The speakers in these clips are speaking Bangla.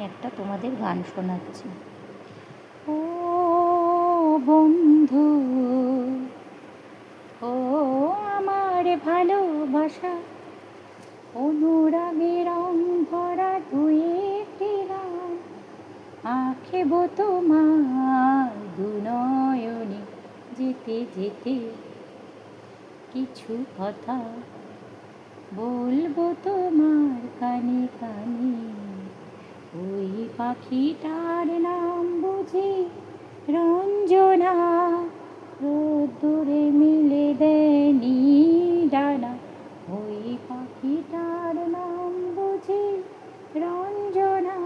একটা তোমাদের গান শোনাচ্ছি। ও বন্ধু, ও আমার ভালোবাসা, অনুরাগে রং ভরা দুই একটি গান, আঁখিব তোমার দুনয়নে, যেতে যেতে কিছু কথা বলবো তোমার কানে কানে। ওই পাখিটার নাম বুঝি রঞ্জনা, রোদ্দুরে মিলে দেয়নি ডানা। ওই পাখিটার নাম বুঝি রঞ্জনা,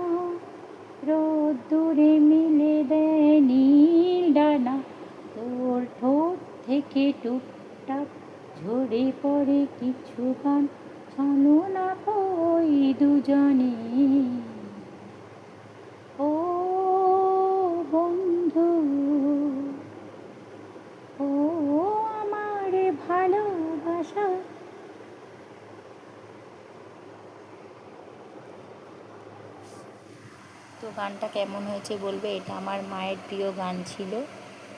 রোদ্দুরে মিলে দেয়নি ডানা। তোর ঠোঁট থেকে টুকটাক ঝরে পড়ে কিছু গান, শোনো না ওই দুজনে। ও বন্ধু, ও আমার ভালোবাসা। তো গানটা কেমন হয়েছে বলবে। এটা আমার মায়ের প্রিয় গান ছিল।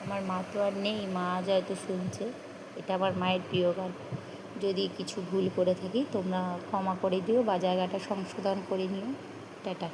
আমার মা তো আর নেই, মা আজ হয়তো শুনছে। এটা আমার মায়ের প্রিয় গান। যদি কিছু ভুল করে থাকি তোমরা ক্ষমা করে দিও বা জায়গাটা সংশোধন করে নিও। টাটা।